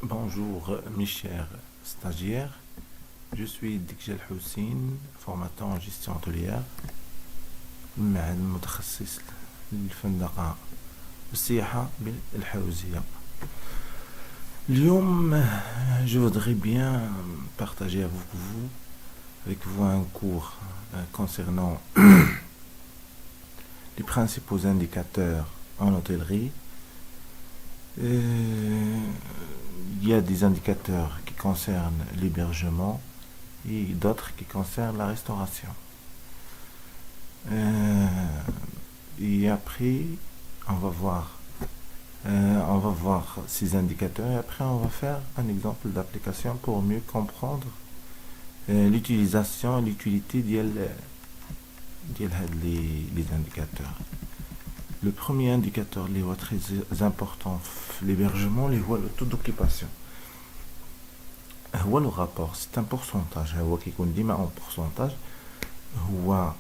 Bonjour mes chers stagiaires, je suis Dikjel Houssine, formateur en gestion hôtelière, المعهد المتخصص للفندقة والسياحة بالحوزية. اليوم je voudrais bien partager avec vous un cours concernant les principaux indicateurs en hôtellerie. Il y a des indicateurs qui concernent l'hébergement et d'autres qui concernent la restauration. Et après, on va voir ces indicateurs et après on va faire un exemple d'application pour mieux comprendre l'utilisation et l'utilité des indicateurs. Le premier indicateur qui est très important في l'hébergement, le taux d'occupation. هو le rapport, c'est un pourcentage. هو كيكون ديما en pourcentage. هو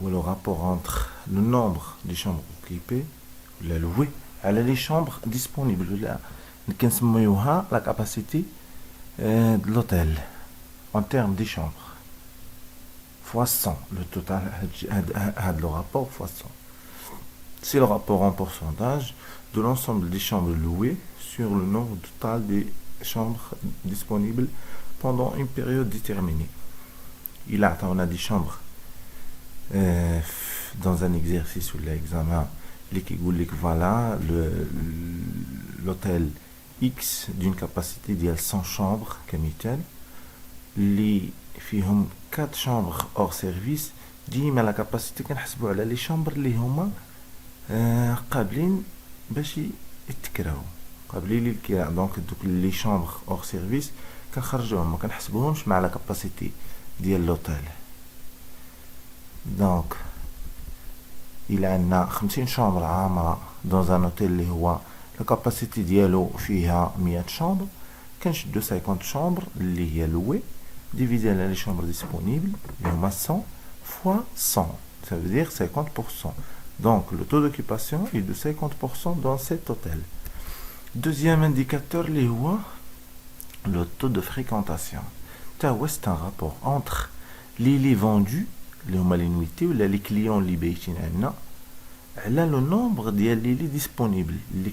le rapport entre le nombre de chambres occupées ولا louées على les chambres disponibles ولا كنسميوها la capacité de l'hôtel en termes de chambres fois 100. Le total le rapport fois 100. C'est le rapport en pourcentage de l'ensemble des chambres louées sur le nombre total des chambres disponibles pendant une période déterminée. On a des chambres dans un exercice ou l'examen, voilà, l'hôtel X d'une capacité de 100 chambres comme tel, les فيهم 4 chambres hors service. ديما la capacité كنحسبوا على les chambres اللي هما قابلين باش يتكراو قابلين للكراء. دونك دوك les chambres hors service كنخرجوهم ما كنحسبوهمش مع la capacité ديال l'hôtel. دونك إلا عندنا 50 شامبر عامرة dans un hôtel اللي هو la capacité ديالو فيها 100 chambres, كنشدو 50 chambres اللي هي louée divisé les chambres disponibles, il y a 100 fois 100, ça veut dire 50%. Donc le taux d'occupation est de 50% dans cet hôtel. Deuxième indicateur, le taux de fréquentation. C'est un rapport entre les lits vendus, les nuitées, ou les clients li بايتين عندنا على le nombre ديال les lits disponibles اللي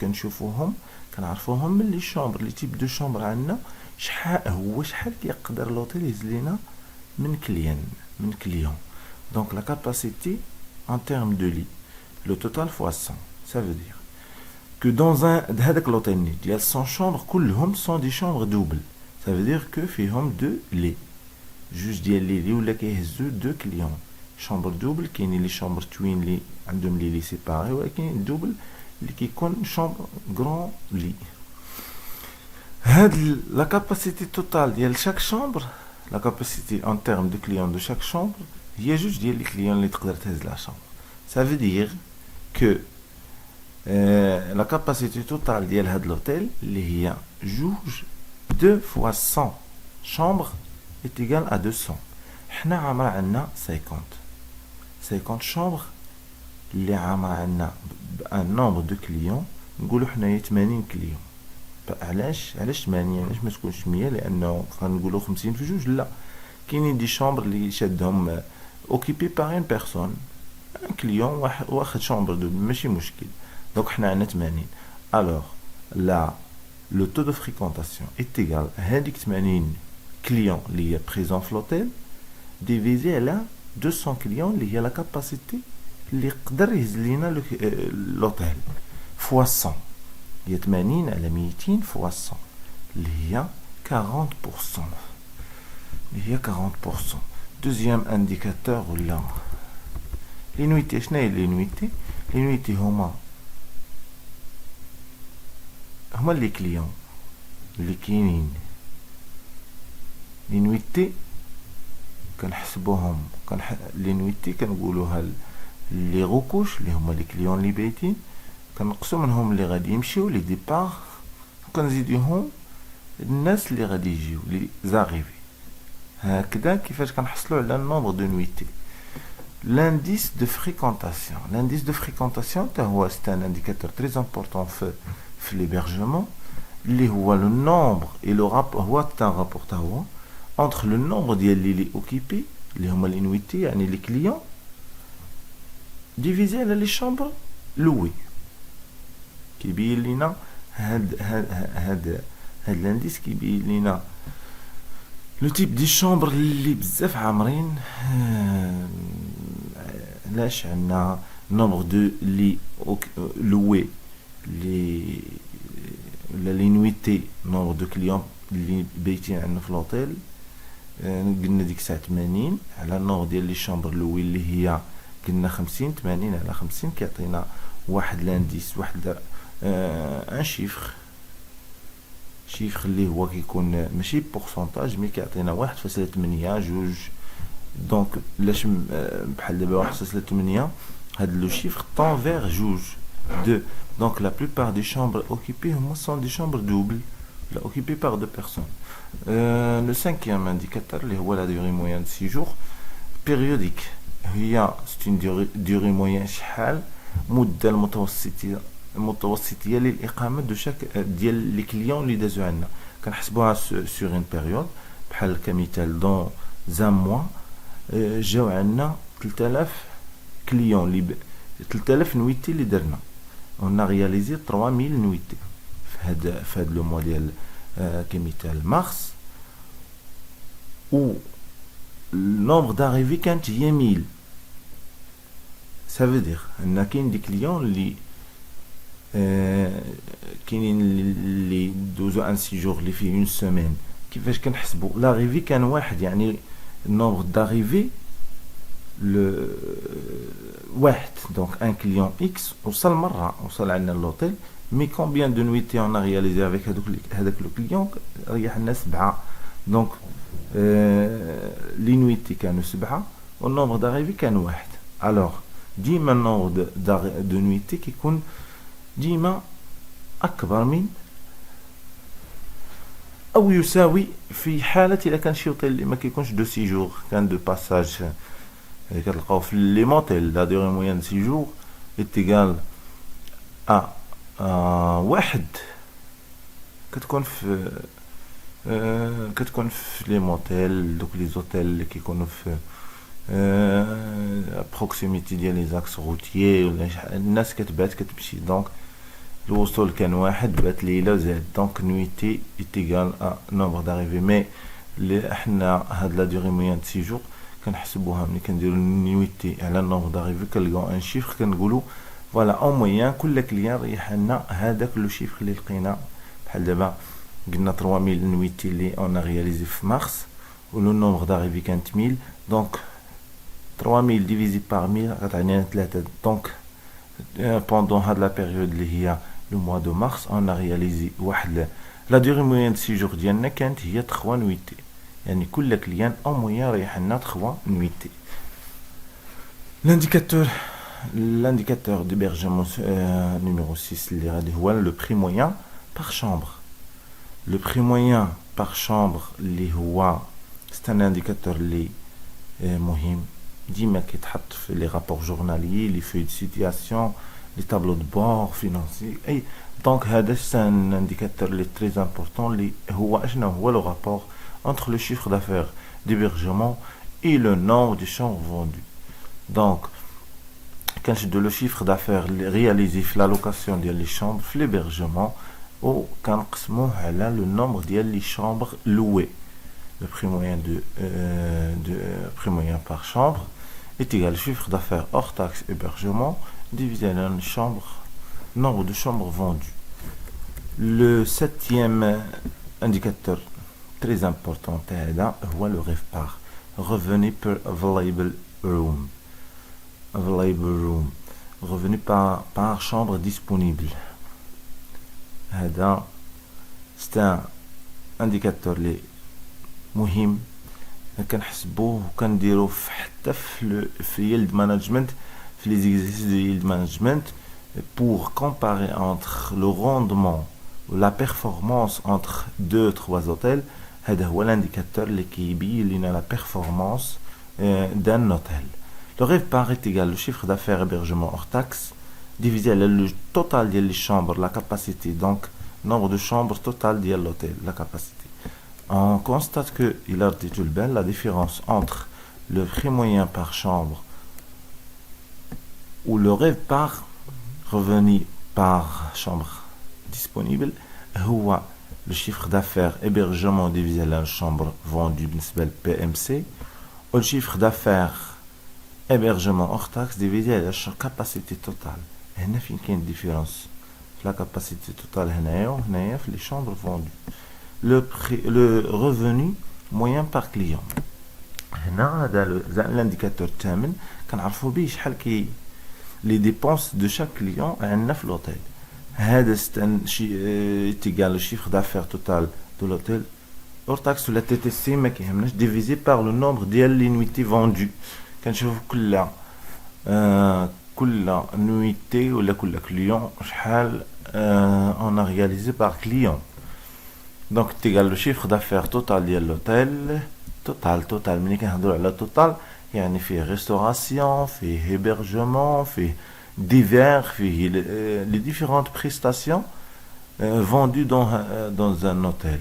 كنشوفوهم كنعرفوهم من les chambres, les types de chambres عندنا شحال كيقدر لوطيل يهز لينا من كليون. Donc la capacité en termes de lits, le total fois 100, ça veut dire que dans هذاك l'hôtel il y a 100 chambres, كلهم sont des chambres doubles, ça veut dire que فيهم 2 lits جوج ديال لي لي ولا كيهزو 2 كليون. chambre double كاينين لي chambre توين لي عندهم لي سيباري ولكن دوبل اللي كيكون chambre grand lit. La capacité totale de chaque chambre, la capacité en termes de clients de chaque chambre, il y a juste les clients qui peuvent utiliser la chambre. Ça veut dire que la capacité totale de l'hôtel, il y a 2 fois 100 chambres est égal à 200. Nous avons 50 chambres, il y a un nombre de clients, nous avons 80 clients. علاش 80 علاش ما تكونش 100 لانه غنقولوا 50 في جوج لا كاينين دي شامبر اللي شادهم اوكيبي بار ان بيرسون ان كليون واخد شامبر دو ماشي مشكل. دونك حنا عندنا 80. الوغ لا لو تو دو فريكونطاسيون est égal هذيك 80 كليون اللي هي بريزون في لوتيل ديفيزي على 200 كليون اللي هي لا كاباسيتي اللي يقدر يهز لينا لوتيل فوا 100. Il y a 80 على 200 fois 100 اللي هي 40%. اللي هي 40%. Deuxième indicateur ولا les nuitées. شنو هي les nuitées؟ les nuitées هما les clients اللي كاينين. les nuitées كنحسبوهم les nuitées كنقولوها les روكوش اللي هما les clients اللي بايتين كنقصوا منهم اللي غادي يمشيو لي ديبار وكنزيدوهم الناس اللي غادي يجيو لي زاريفي. هكذا كيفاش كنحصلوا على النومبر دو نويتي. l'indice de fréquentation. L'indice de fréquentation, c'est un indicateur très important في l'hébergement. اللي هو le nombre et le rapport هو un rapport تاعو entre le nombre ديال اللي occupés اللي هما l'inuité يعني les clients divisé على les chambres louées كيبين لنا هاد l'indice كيبين لنا لو تيب دي شامبر اللي بزاف عامرين علاش عندنا نومبر دو لي لوي لي ولا لينويتي نومبر دو كليون اللي بايتين عندنا في لوطيل قلنا ديك الساعه 80 على النومبر ديال لي شامبر لوي اللي هي قلنا 50 80 على 50 كيعطينا واحد لانديس واحد ان شيفر اللي هو كيكون ماشي بورسونتاج مي كيعطينا 1.8 جوج دونك لاش بحال دابا 1.8 هاد لو شيفر طون فيغ جوج دو دونك لا بلوبار دي شامبر اوكيبي هما سون دي شامبر دوبل لا اوكيبي بار دو بيرسون لو سانكيام انديكاتور اللي هو لا دوري موين دو 6 جور بيريوديك هي ستين دوري موين شحال مده المتوسطيه للاقامه دو شاك ديال لي كليون اللي دازو عندنا كنحسبوها سور اون بيريود بحال كمثال دون زان موا جاو عندنا 3000 كليون اللي 3000 نويتي اللي درنا on a réalisé 3000 نويتي في هاد لو موا ديال كمثال مارس و النومبر d'arrivée كانت هي 1000 ça veut dire ان كاين دي كليون اللي كاينين اللي دوزو ان سيجور اللي فيه اون سيمين كيفاش كنحسبوا لاريفي كان واحد يعني النومبر داريفي لو واحد دونك ان كليون اكس وصل عندنا لوطيل مي كومبيان دو نويتي اون رياليزي افيك هذاك لو كليون ريح لنا 7 دونك لي نويتي كانوا 7 والنومبر داريفي كان واحد الوغ ديما النومبر دو نويتي كيكون ديما أكبر من أو يساوي في حالة إلا كان شي اوتيل اللي ما كيكونش دو سيجور كان دو باساج كتلقاو في لي موتيل لا دوري موين دو سيجور إتيغال واحد كتكون في لي موتيل دوك لي زوتيل اللي كيكونوا في بروكسيميتي ديال لي زاكس روتيي ولا الناس كتبات كتمشي دونك الوصول كان واحد بات ليله وزاد دونك نويتي ايتيغال نومبر داريفي مي اللي حنا هاد لا دوري موين دو سيجور كنحسبوها ملي كنديرو نويتي على النومبر داريفي كنلقاو ان شيفر كنقولوا فوالا او موين كل كليان ريح لنا هذاك لو شيفر اللي لقينا بحال دابا قلنا 3000 نويتي اللي اون رياليزي في مارس ولو نومبر داريفي كانت 1000 دونك 3000 divisé par 1000 غتعطينا 3 دونك pendant هاد لا بيريود اللي هي le mois de mars on a réalisé واحد la durée moyenne de séjour ديالنا كانت هي 3 نويتي يعني كل كليان او موين ريح لنا 3 نويتي l'indicateur d'hébergement numéro 6 اللي غادي هو le prix moyen par chambre le prix moyen par chambre اللي هو c'est un indicateur اللي مهم ديما كيتحط في لي رابور جورناليي لي فوي دو سيتياسيون لي طابلو دو بور فينانسي اي دونك هذا سي ان انديكاتور لي تري امبورطون لي هو اشنو هو لو رابور entre le chiffre d'affaires d'hébergement et le nombre de chambres vendues donc كنشدو لو chiffre d'affaires réalisé في la location ديال لي chambres في l'hébergement و كنقسموه على le nombre ديال لي chambres louées le prix moyen prix moyen par chambre est égal au chiffre d'affaires hors taxe hébergement divisé par le nombre de chambres vendues. Le septième indicateur très important est le RevPAR, revenu per available room. Revenu par chambre disponible. C'est un indicateur مهم كنحسبوه وكنديروه حتى في yield management في les exercices de yield management pour comparer entre le rendement ou la performance entre 2-3 hôtels هذا هو l'indicateur اللي كيبين لنا la performance d'un hôtel Le revpar est égal au chiffre d'affaires hébergement hors taxe divisé le total des chambres, la capacité, donc nombre de chambres total de l'hôtel, la capacité. On constate que il a dit la différence entre le prix moyen par chambre ou le revpar revenu par chambre disponible, هو le chiffre d'affaires hébergement divisé la chambre vendue بالنسبة PMC ou le chiffre d'affaires hébergement hors taxe divisé la capacité totale. هنا فين كاين différence la capacité totale هنايا في les chambres vendues. Le revenu moyen par client. هنا هذا l'indicateur الثامن كنعرفوا به شحال كي les dépenses de chaque client عندنا في l'hôtel. هذا égal le chiffre d'affaires total de l'hôtel hors taxe la TTC ما كيهمناش divisé par le nombre ديال les nuitées vendues. كنشوفوا كل nuitée ولا كل client شحال on a réalisé par client. Donc c'est égal le chiffre d'affaires total de l'hôtel total ملي كنهضروا على total يعني فيه restauration فيه hébergement فيه divers فيه les différentes prestations vendues dans un hôtel.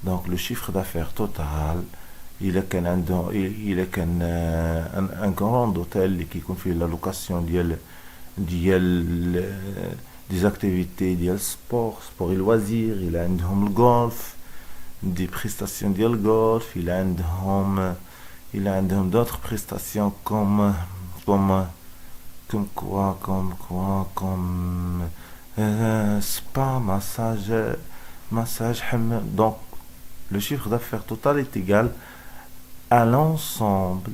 Donc le chiffre d'affaires total il est un grand hôtel qui confie la location des activités ديال sport et loisirs, il a عندهم golf, des prestations ديال golf, il a عندهم d'autres prestations comme spa, massage donc le chiffre d'affaires total est égal à l'ensemble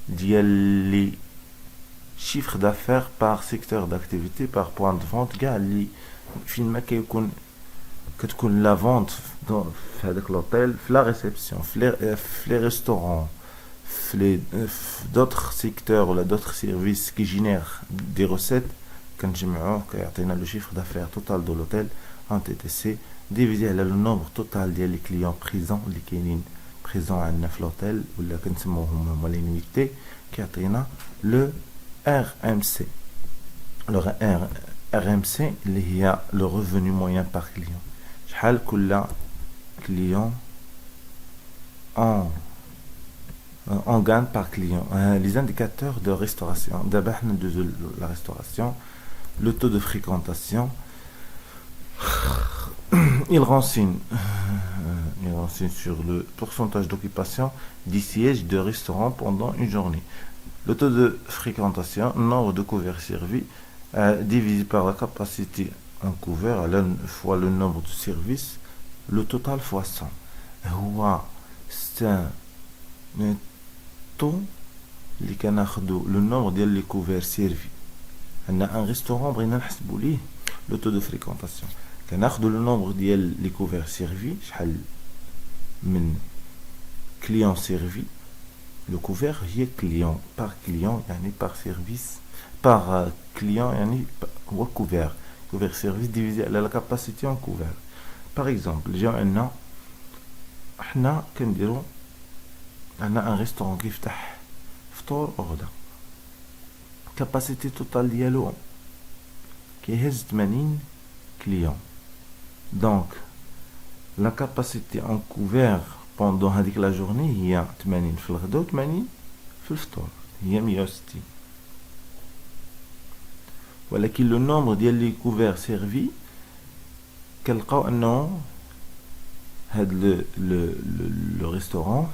des chiffres d'affaires par secteur d'activité par point de vente كاع اللي فين ما كتكون la vente dans هذاك l'hôtel في la réception في les restaurants في d'autres secteurs ou d'autres services qui génèrent des recettes كنجمعوه كيعطينا le chiffre d'affaires total de l'hôtel en TTC divisé على le nombre total ديال les clients présents اللي كاينين présents عندنا في l'hôtel ولا كنسموهم هما les nuitées كيعطينا le RMC. Le RMC il y a le revenu moyen par client. شحال كل client on gagne par client. Les indicateurs de restauration. D'abord de la restauration, le taux de fréquentation. Il renseigne sur le pourcentage d'occupation des sièges de restaurant pendant une journée. Le taux de fréquentation, nombre de couverts servis, divisé par la capacité en couvert fois le nombre de services, le total fois 100. C'est un taux اللي كناخدو le nombre ديال les couverts servis. عندنا un restaurant بغينا نحسبوا ليه le taux de fréquentation. كناخدو le nombre ديال les couverts servis شحال من clients servis. Le couvert هي client par client يعني par service par client يعني هو couvert service divisé على la capacité en couvert. Par exemple جاو عندنا حنا كنديرو عندنا un restaurant كيفتح فطور وغدا capacité totale ديالو كيهز 80 clients. Donc la capacité en couvert pendant هذيك la journée هي 80 في الغدا و 80 في الفطور هي 160. ولكن le nombre ديال لي couverts servis كنلقاو انه هاد le restaurant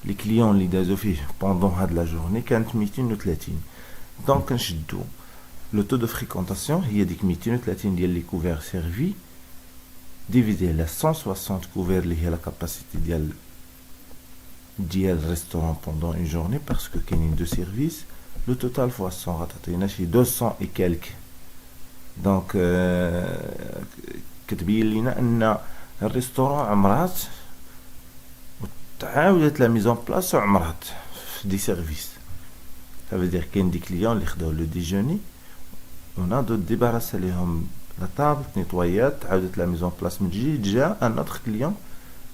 les clients اللي دازو فيه pendant هاد la journée كانت 230. donc كنشدو le taux de fréquentation هي ديك 230 ديال لي couverts servis divisé la 160 couverts اللي هي la capacité ديال restaurant pendant une journée parce que كاينين deux services le total fois 100 غتعطينا شي 200 et quelques. donc كتبين لينا ان الريستورون عمرات وتعاودت لا ميزون بلاص وعمرات في دي سيرفيس. ça veut dire كاين دي كليون اللي خداو لو ديجوني ونا دو ديباراس عليهم لا طابل نيطويات عاودت لا ميزون بلاص من جديد جا ان اوتر كليون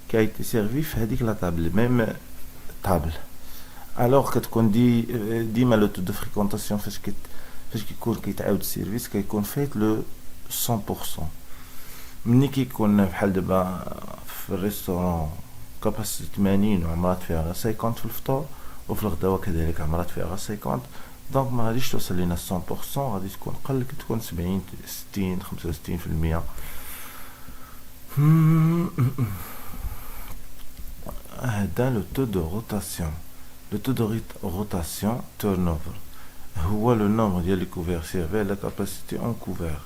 كي ايتي سيرفي في هذيك لا طابل ميم طابل alors كتكون ديما لو تو دو فريكونطاسيون فاش كيكون كيتعاود السيرفيس كيكون فايت لو 100%. ملي كيكون بحال دابا في الريستورون كاباسيتي 80 وعمرات فيها غير 50 في الفطور وفي الغداوه كذلك عمرات فيها غير 50، دونك ما غاديش توصل لينا 100%، غادي تكون قل، تكون 70 60 65%. هذا لو تو دو روتاسيون. لو تو دو روتاسيون turnover هو لو نومبر ديال لي كوفير سيرفي على كاباسيتي اون كوفير.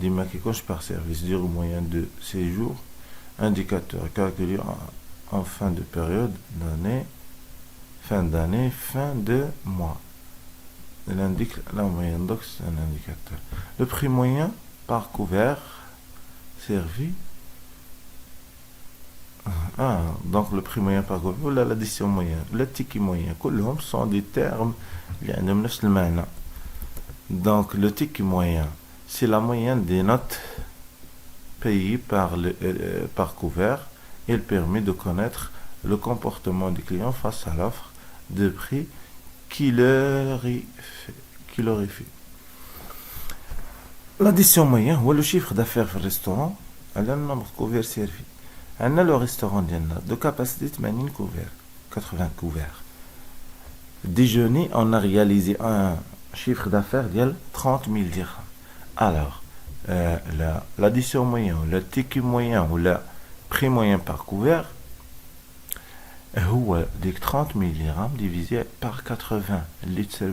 ديما كيكونش par service durée moyenne de séjour, indicateur calculé en fin de période d'année, fin d'année, fin de mois. Il indique la moyenne, donc c'est un indicateur. Le prix moyen par couvert servi. Donc le prix moyen par couvert ولا l'addition moyenne ولا التيكي moyen كلهم sont des termes اللي عندهم نفس المعنى. Donc le ticket moyen c'est la moyenne des notes payées par couvert. Il permet de connaître le comportement du client face à l'offre de prix qui leur est fait. L'addition moyenne هو le chiffre d'affaires في الريستورون على النمبر كوفير سيرفي. عندنا لو ريستورون ديالنا دو كاباسيتي 80 كوفير 80 كوفير. Déjeuner, on a réalisé un chiffre d'affaires de 30 000 dirhams. Alors, l'addition moyenne, le ticket moyen ou le prix moyen par couvert, c'est 30 000 dirhams divisé par 80 litres.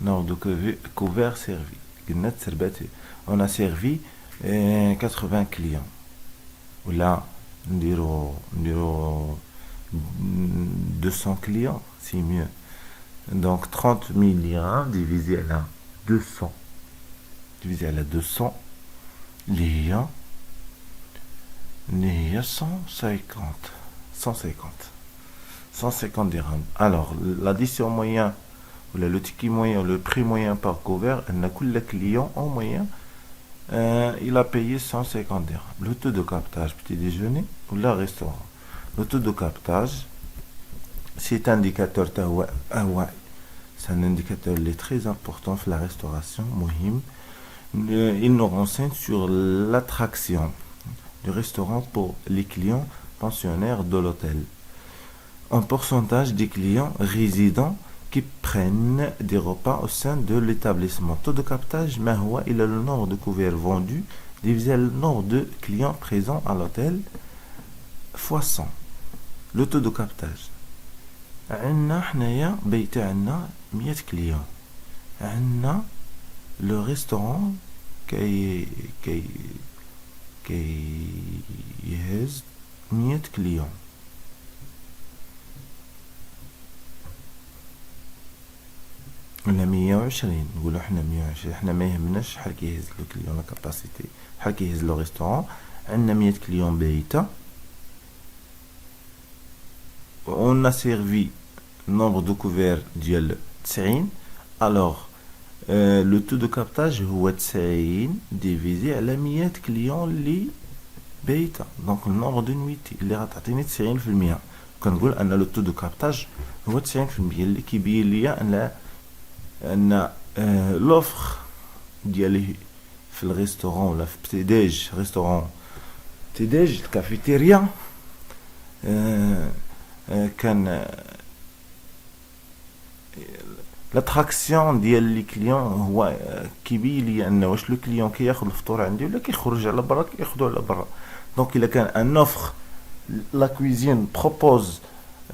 Non, donc couvert servi. On a servi 80 clients. Ou là, on dirait 200 clients, c'est mieux. Donc 30 000 dirhams divisé à 200. Divisé à 200, il y a 150 dirhams. Alors, l'addition moyenne, ou le ticket moyen, le prix moyen par couvert, le client en moyen, il a payé 150 dirhams. Le taux de captage petit déjeuner ou le restaurant. Le taux de captage, c'est un indicateur, c'est un indicateur très important pour la restauration, mohim. Il nous renseigne sur l'attraction du restaurant pour les clients pensionnaires de l'hôtel. Un pourcentage des clients résidents qui prennent des repas au sein de l'établissement. Taux de captage, il a le nombre de couverts vendus divisé le nombre de clients présents à l'hôtel fois 100. Le taux de captage. عندنا حنايا بيت عندنا 100 كليون. عندنا لو ريستورون يهز 100 كليون. ولا 120 نقولوا حنا 120. حنا ما يهمناش شحال كيهز لو كليون لا كاباسيتي شحال كيهز لو ريستورون. عندنا 100 كليون بايته. On a servi nombre de couverts ديال 90. Alors le taux de captage هو 90 divisé على 100 كليون اللي بايته. Donc le nombre de nuits اللي غتعطيني 90%. كنقول ان لو taux de captage هو 90% اللي كيبين ليا ان l'offre ديالي في الريستورون ولا في بتيداج ريستورون بتيداج الكافيتيريا كان لاتراكسيون ديال لي كليون هو كيبين لي ان واش لو كليون كياخذ الفطور عندي ولا كيخرج على برا كياخذو على برا. دونك الا كان ان اوفر لا كويزين بروبوز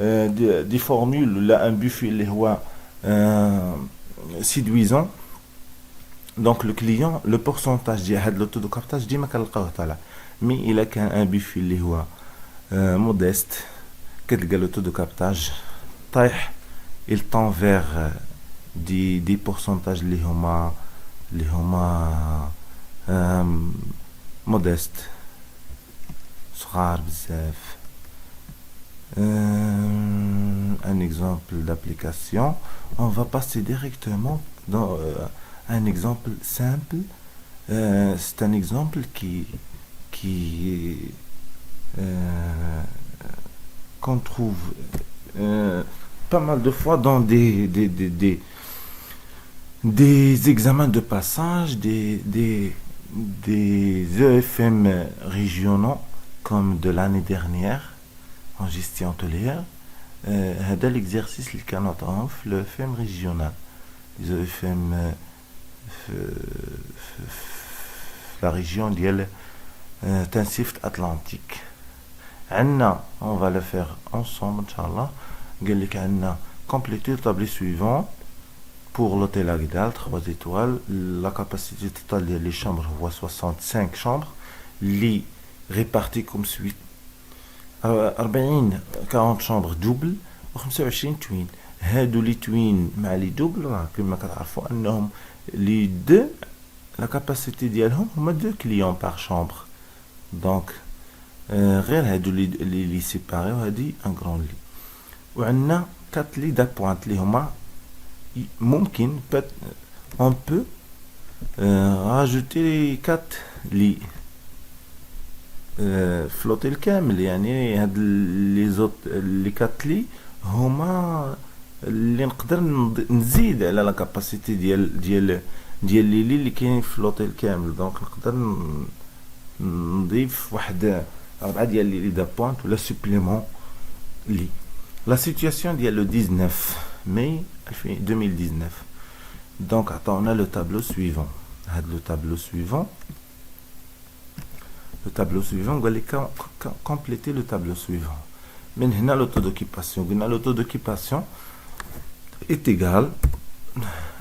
دي فورمول ولا ان بوفي اللي هو séduisant, donc le client, le pourcentage de l'auto de captage ديما كنلقاوه طالع. مي الا كان ان بوفي اللي هو modeste كتلقى لو taux de captage طايح. il tend vers des pourcentages اللي هما modeste صغار بزاف. Un exemple d'application, on va passer directement dans un exemple simple. C'est un exemple qu'on trouve pas mal de fois dans des examens de passage, des EFM régionaux, comme de l'année dernière, en gestion hôtelière. هذا l'exercice اللي كان عطاهم في l'EFM régional. Les EFM في la région ديال تنسيفت Atlantique. عندنا on va le faire ensemble inchallah. قال لك عندنا compléter le tableau suivant pour l'hôtel Agdal 3 étoiles. La capacité totale des chambres هو 65 chambres اللي réparties comme suit: 40 chambres double و25 توين. هادو لي توين مع لي دوبل راه كما كتعرفوا انهم لي دو لا كاباسيتي ديالهم هما 2 كليون بار شامبر. دونك غير هادو لي سيباريو هادي ان غران لي. وعندنا 4 لي دابوانت اللي هما ممكن on peut rajouter 4 لي في لوتيل كامل. يعني هاد لي زوت لي 4 لي هما اللي نقدر نزيد على لا كاباسيتي ديال لي كاينين في لوتيل كامل. دونك نقدر نضيف واحد 4 ديال لي دا بوينت ولا سوبليمون لي. لا سيتوياسيون ديال لو 19 ماي 2019. دونك عطاونا لو تابلو سويفون. هاد لو تابلو سويفون قال لك compléter le tableau suivant. من هنا le taux d'occupation. قلنا le taux d'occupation est égal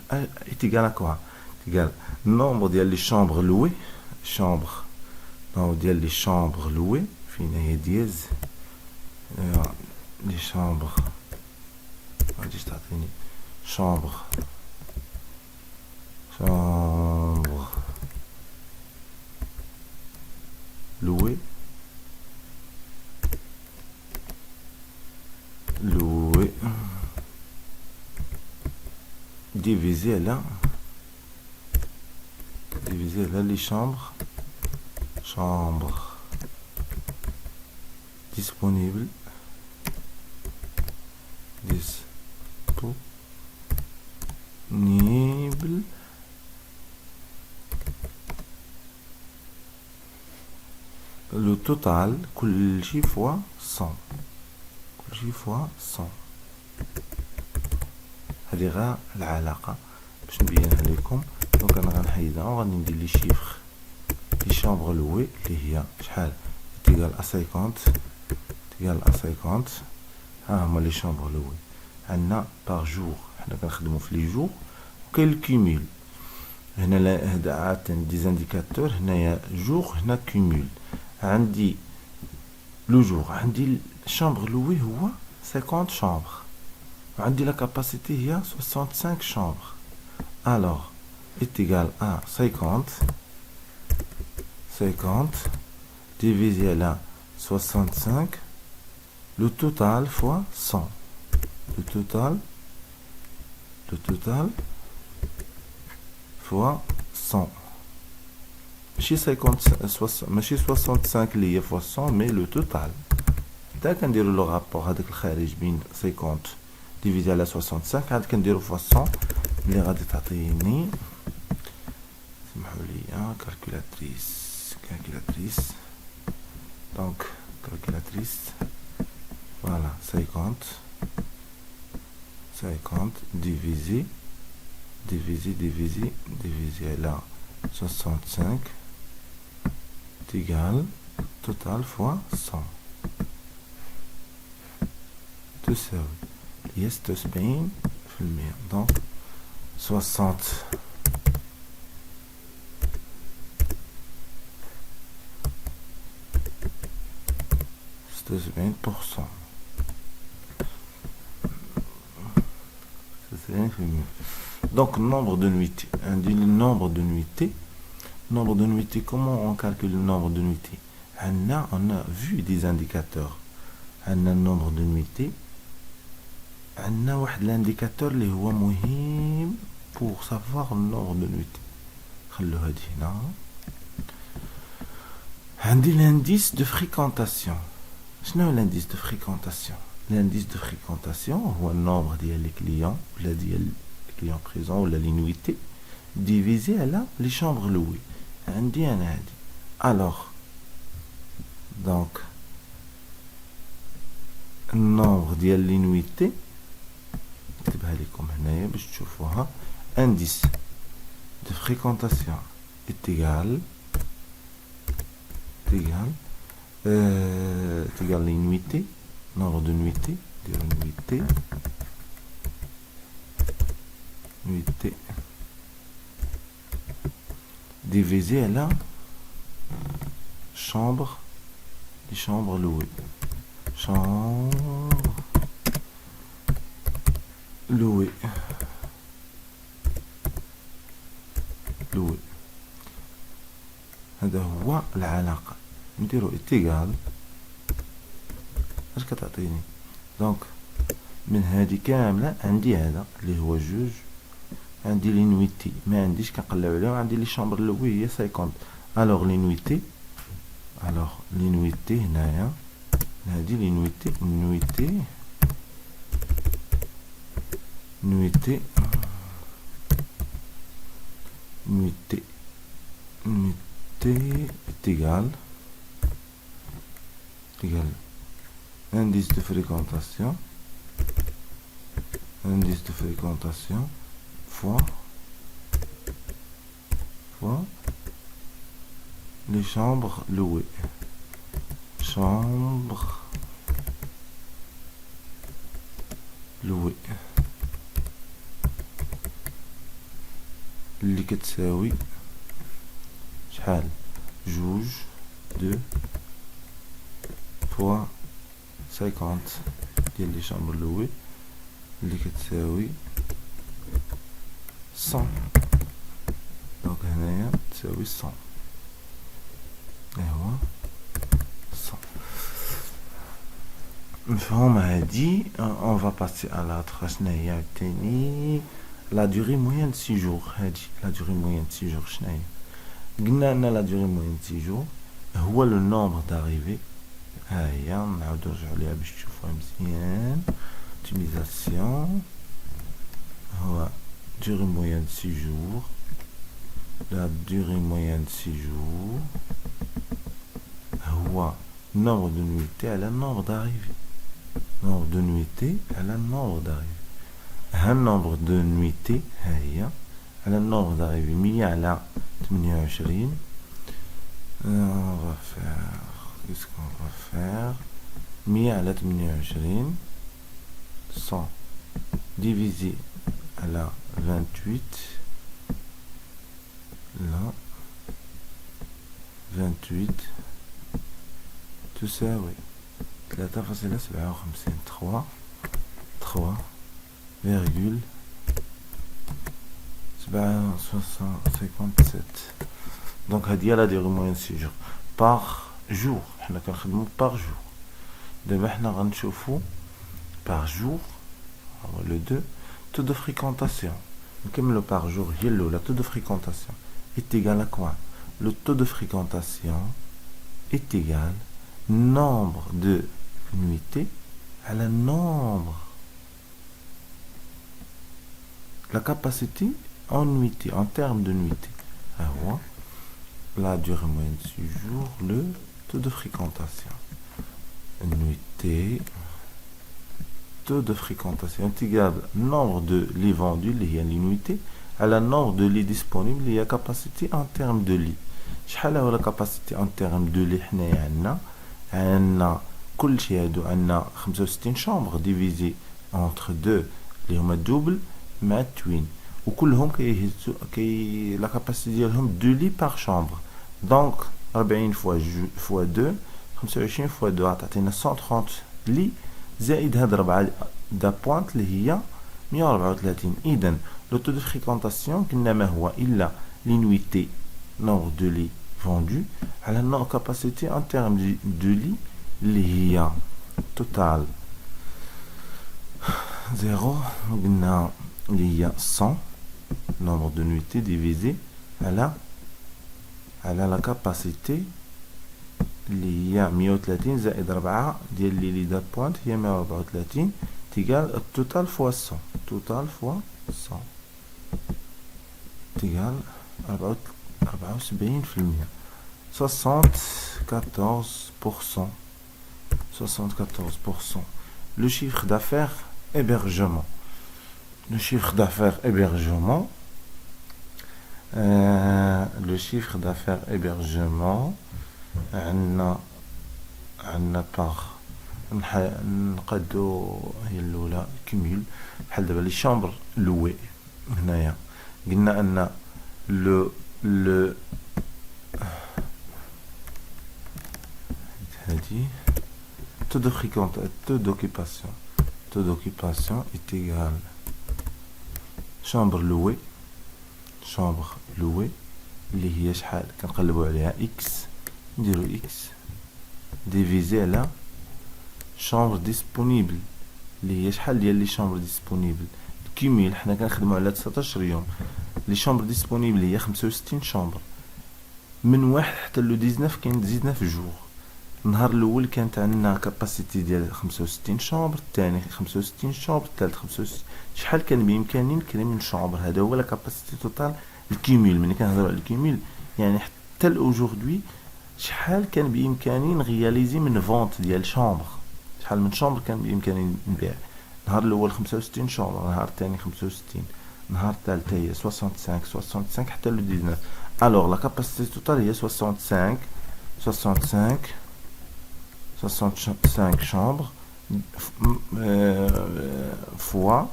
à quoi? Égal nombre ديال les chambres louées. nombre ديال les chambres louées. فين هي ديز les chambres. غاديش تعطيني chambre loué divisé là les chambres disponibles le total كل شي fois 100. هذه غا العلاقة باش نبينها لكم. دونك انا غنحيدها وغادي ندير لي شيفر لي شامبر لوي اللي هي شحال تيغال ا 50 ها هما لي شامبر لوي. عندنا بار جور حنا كنخدموا في لي جور وكاين الكيميل. هنا هذا عاد دي زانديكاتور. هنايا جور هنا كيميل. عندي لو جور عندي الشامبر لوي هو 50 شامبر وعندي لا كاباسيتي هي 65 شامبر. alors est égal à 50 divisé à 65 le total fois 100. le total fois 100 ماشي 65 اللي هي fois 100 mais le total. دا كنديروا لو رابور هذاك الخارج بين 50 ديفيزي على 65 عاد كنديروا fois 100 اللي غادي تعطيني سمحوا لي كالكولاتريس. دونك كالكولاتريس فوالا 50 divisé على 65 égale total fois 100. تساوي يستسبين في المية. دونك 60 70%. Donc nombre de nuitées. On dit le nombre de nuitées. Comment on calcule le nombre de nuitées? On a vu des indicateurs. On a le nombre de nuitées. On a l'indicateur qui est مهم pour savoir le nombre de nuitées. خلوها دي هنا. عندي l'indice de fréquentation. شنو هو l'indice de fréquentation? l'indice de fréquentation هو النومبر ديال les clients ولا ديال les clients présents ولا les nuitées divisé على les chambres louées عندي انا هادي alors donc النومبر ديال les nuitées نكتبها لكم هنايا باش تشوفوها indice de fréquentation est égal les nuitées, nombre de nuitées, nuitées divisé à la chambre, les chambres louées, chambre louée, هذا هو العلاقة نديرو اتيغال اش كتعطيني دونك من هذه كامله عندي هذا اللي هو جوج عندي لي نويتي ما عنديش كنقلب عليهم عندي لي شامبر لوي هي 50 الوغ لي نويتي هنايا هذه لي نويتي égale indice de fréquentation fois les chambres louées اللي كتساوي شحال جوج دو فوا 50 ديال لي شامبر لوي اللي كتساوي 100 دونك هنايا تساوي 100 ايوا 100 مفهوم هادي on va passer à l'autre شناهي عاوتاني la durée moyenne de 6 jours هادي la durée moyenne de 6 jours شناهي قلنا ان la durée moyenne de 6 jours هو le nombre d'arrivées ها هي نعاودو نرجعو ليها باش تشوفوها مزيان optimisation هو durée moyenne de 6 jours la durée moyenne de 6 jours هو nombre de nuitées على nombre d'arrivées nombre de nuitées على nombre d'arrivées ها nombre de nuitées ها هي على nombre d'arrivées 100 على 28 on va faire qu'est-ce qu'on va faire 100 على 28 100 divisé على 28 là 28 تساوي 3.57 3 virgule 57 donc هادي la durée moyenne 6 jours par jour حنا كنخدمو par jour دابا حنا غنشوفو par jour le 2 taux de fréquentation نكملو par jour هي الاولى taux de fréquentation est égal à quoi le taux de fréquentation est égal nombre de nuitées à la nombre la capacité en nuitées en termes de nuitées la durée moyenne de 6 jours le taux de fréquentation nuitée taux de fréquentation est égal nombre de lits vendus les nuitées à la nombre de lits disponibles il y a capacité en termes de lits شحال هو la capacité en termes de lits حنايا عندنا كل شيء هادو عندنا 65 شامبر ديفيزي entre 2 اللي هما دوبل مع التوين وكلهم كيهزو لا كاباسيتي ديالهم 2 لي بار شامبر دونك 40 فوا 2 25 فوا 2 تعطينا 130 لي زائد هاد 4 دا بوينت اللي هي 134 اذا لو تو دو فريكونطاسيون قلنا ما هو الا لي نويتي nombre de lits vendus à la non capacité en termes de lits اللي هي total 0 قلنا اللي هي 100 nombre de nuitées divisé à la capacité اللي هي 130 زائد 4 ديال لي ليدا بوينت هي 134 تيقال التوتال فوا 100 توتال فوا 100 تيقال 74%. 74%. 74%. Le chiffre d'affaires hébergement. Le chiffre d'affaires hébergement. Le chiffre d'affaires hébergement. عندنا باغ نقادو هي الاولى كيميل بحال دابا لي شامبر لوي. هنايا قلنا ان لو هادي taux d'occupation est égal chambre louée اللي هي شحال كنقلبوا عليها x نديرو x ديفيزي على chambre disponible اللي هي شحال ديال لي chambre disponible كيميل. حنا كنخدموا على 19 يوم. لي chambre disponible هي 65 شامبر من واحد حتى لو 19 كاين 19 جوغ. النهار الاول كانت عندنا كاباسيتي ديال 65 شامبر، الثاني 65 شامبر، الثالث 65. شحال كان بامكاني نكري من شامبر؟ هذا هو لا كاباسيتي توتال الكيميل. ملي كنهضروا على الكيميل يعني حتى الاوجوردي شحال كان بامكاني نغياليزي من فونت ديال شامبر، شحال من شامبر كان بامكاني نبيع. النهار الاول 65 شامبر، النهار الثاني 65، النهار الثالث هي 65 حتى لو 19. الوغ لا كاباسيتي توتال هي 65 chambres fois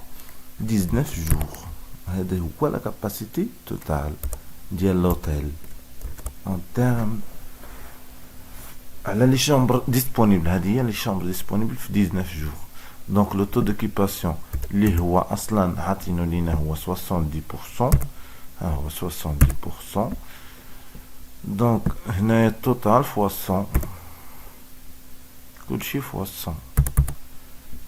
19 jours. هذا هو la capacité totale ديال l'hôtel en termes على les chambres disponibles. هذه هي les chambres disponibles في 19 jours. donc le taux d'occupation اللي هو اصلا عاطينو لينا هو 70%. ها هو 70%. donc هنايا التوتال فوا 100 كلشي فوا 100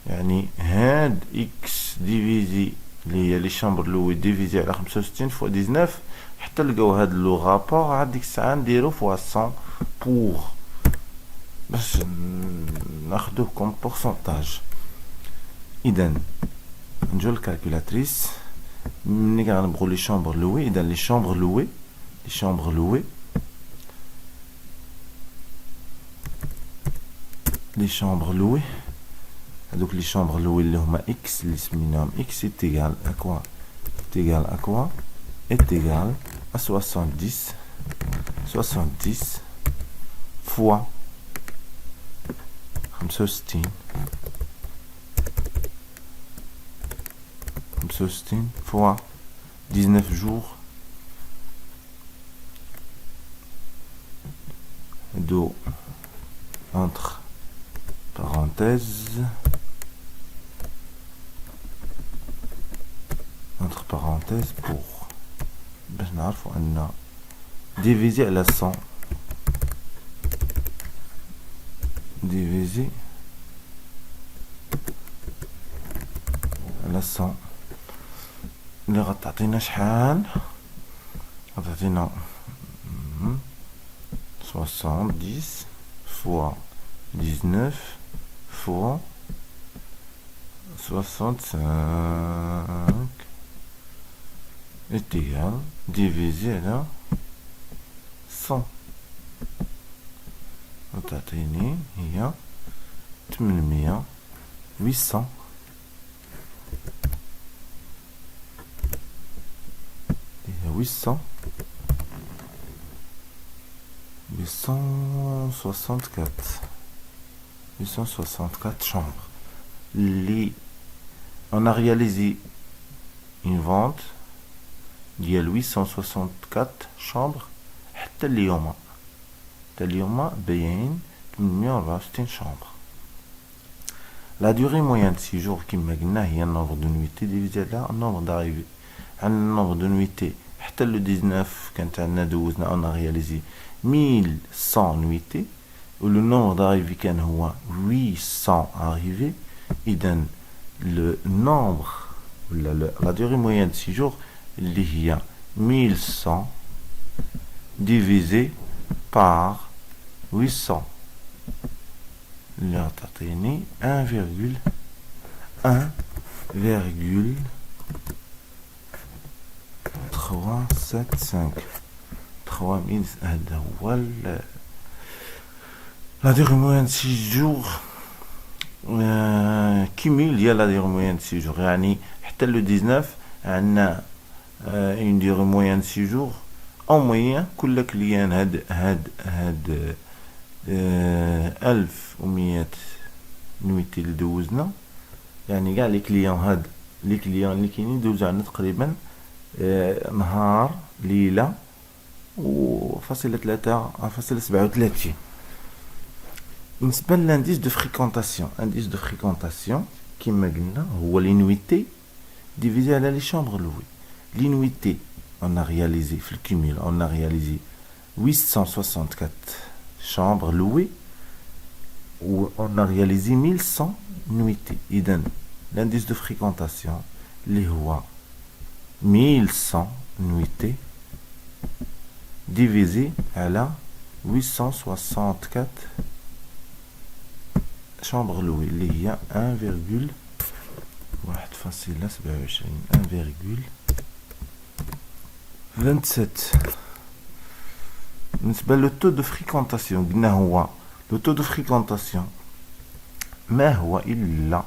يعني هاد اكس ديفيزي اللي هي لي شامبر لوي ديفيزي على 65 فوا 19 حتى لقاو هاد لو رابور. عاد ديك الساعه نديرو فوا 100 بور باش ناخدوه كوم بورسونتاج. اذا نجو للكالكولاتريس ملي غنبغوا لي شامبر لوي. اذا لي شامبر لوي لي شامبر لوي هذوك لي شامبر لوي اللي هما اكس اللي سميناهم اكس ايتيغال اكوا ايتيغال 70 فوا 65 فوا 19 جوغ. دو entre parenthèses pour باش نعرفوا ان ديفيزي على 100 ديفيزي على 100 اللي غتعطينا شحال؟ غتعطينا 70 fois 19 fois 65 est égal divisé à 100. وتعطيني هي 800 864 chambres. On a réalisé une vente ديال 864 chambres حتى اليوم باين 864 chambres. La durée moyenne de séjour كما قلنا هي النومبر دو نويتي ديفيزي على النومبر داريفي. عندنا النومبر دو نويتي حتى لو 19 كانت عندنا دوزنا on a réalisé 1100 nuitées و le nombre d'arrivées كان هو 800 arrivées. إذن le nombre ولا la durée moyenne de séjour اللي هي 1100 divisé par 800 اللي غتعطيني 1,375 3000. هذا هو لا دير موين 6 جور كيميل ديال لا دير موين 6 جور، يعني حتى لو 19 عندنا اون دير موين 6 جور اون موين. كل كليان هاد 1100 نويتي اللي دوزنا، يعني كاع لي كليان اللي كاينين دوزو عندنا تقريبا نهار ليله وفاصلة 3.37. بالنسبه للانديس دو فريكونطاسيون كما قلنا هو لينويتي ديفيزي على لي شامبر لوي. لينويتي on a réalisé في الكيميل on a réalisé 864 chambres louées ou on a réalisé 1100 nuitées. إذن l'indice de fréquentation اللي هو 1100 nuitées divisé على 864 chambres louées اللي هي 1,27. بالنسبة لو taux de fréquentation قلنا هو لو taux de fréquentation ما هو إلا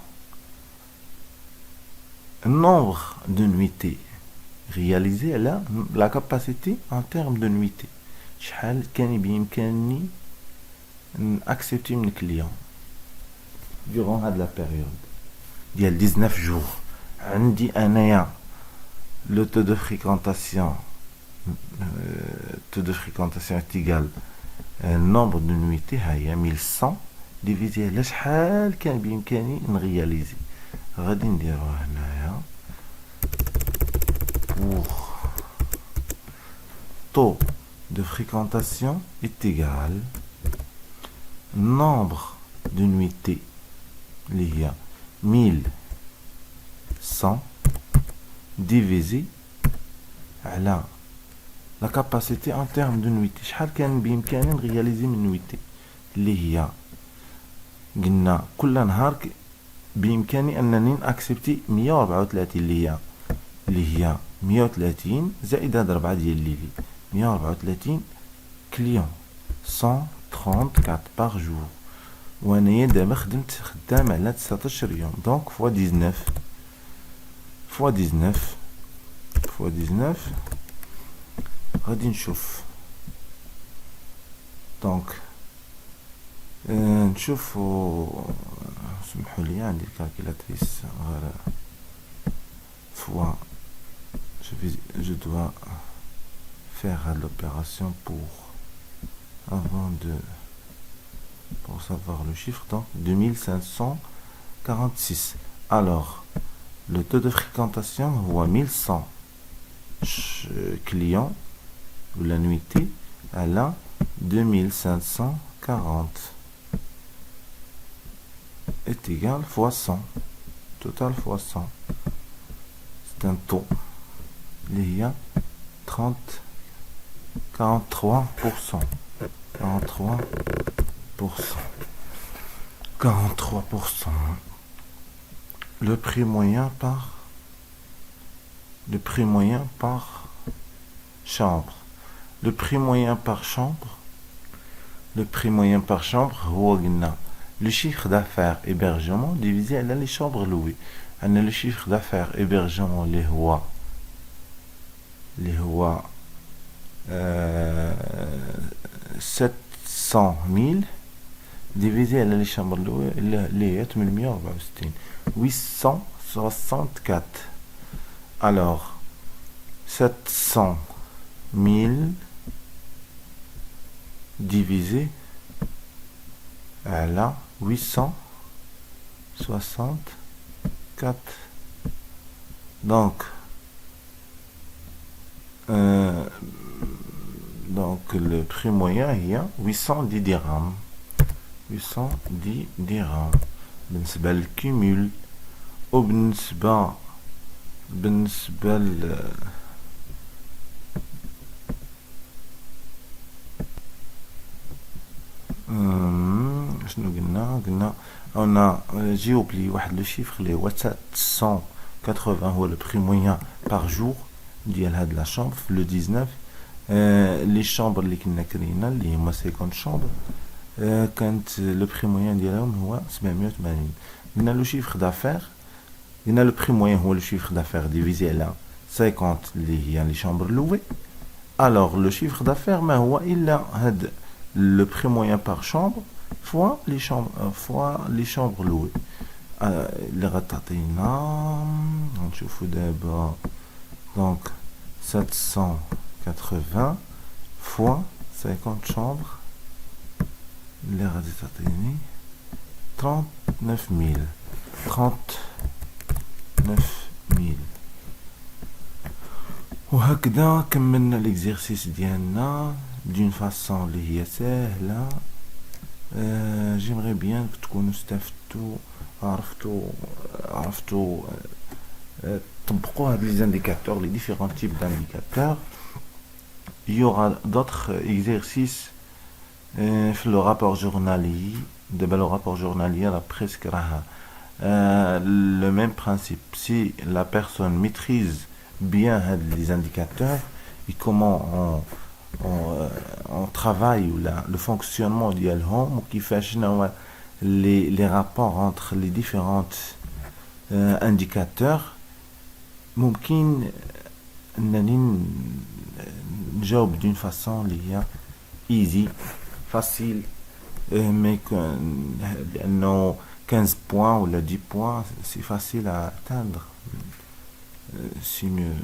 nombre de nuitées réalisées على la capacité en termes de nuitées. شحال كان بإمكاني نأكسبتي من كليون durant هاد لا بيريود ديال 19 جور. عندي انايا le taux de fréquentation est égal nombre de nuitées هي 1100 ديفيزي على شحال كان بإمكاني نغياليزي. غادي نديروها هنايا pour taux de fréquentation est égal nombre de nuitées اللي هي 1100 divisé على la capacité en termes de nuitées. شحال كان بإمكاني نغياليزي من نويتي اللي هي قلنا كل نهار بإمكاني أنني نأكسبتي 134 اللي هي 130 زائد هاد 4 ديال الليلي 134 كليون 134 باغ جور. وانايا دابا خدام على 19 يوم دونك فوا 19 غادي نشوف دونك نشوفو. سمحوا لي عندي الكالكيلاتريس غير فوا je dois faire l'opération pour savoir le chiffre. Donc 2546. Alors le taux de fréquentation هو 1100 clients ou la nuitée à la 2540 est égal fois 100 total fois 100. C'est un taux il y a 43%. Le prix moyen par chambre. Le prix moyen par chambre هو قلنا le chiffre d'affaires hébergement divisé على les chambres louées. عندنا le chiffre d'affaires hébergement اللي هو 700,000 divisé على les chambres louées اللي هي 864 864. alors 700,000 divisé على 864 donc le prix moyen هي 810 dirhams. 810 dirhams بالنسبة للكيمول وبالنسبة on a j'ai oublié le chiffre les 780 هو le prix moyen par jour ديال هاد la chambre le 19 les chambres اللي كنا كرينا اللي هما 50 chambres كانت le prix moyen ديالهم هو 780 قلنا le chiffre d'affaires قلنا le prix moyen هو le chiffre d'affaires divisé على 50 اللي هي les chambres louées. Alors le chiffre d'affaires ما هو إلا هاد le prix moyen par chambre fois les chambres louées. اللي غتعطينا نشوفو دابا donc 780 fois 50 chambres اللي غادي تعطيني 39000 وهكذا كملنا l'exercice ديالنا d'une façon اللي هي سهلة. j'aimerais bien que تكونوا استفدتوا عرفتوا طبقوا هاد les indicateurs, les différents types d'indicateurs. Il y aura d'autres exercices في le rapport journalier. دابا le rapport journalier راه presque راه le même principe. Si la personne maîtrise bien les indicateurs et comment on travaille ou le fonctionnement ديالهم وكيفاش شنو les rapports entre les différents indicateurs ممكن انني نجاوب d'une façon اللي هي easy facile mais لانه 15 points ou 10 points c'est facile à atteindre. C'est mieux.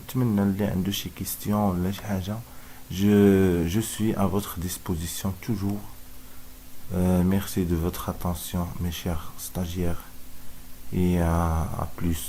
نتمنى اللي عنده شي question ولا شي حاجه je suis à votre disposition toujours. Merci de votre attention mes chers stagiaires et à plus.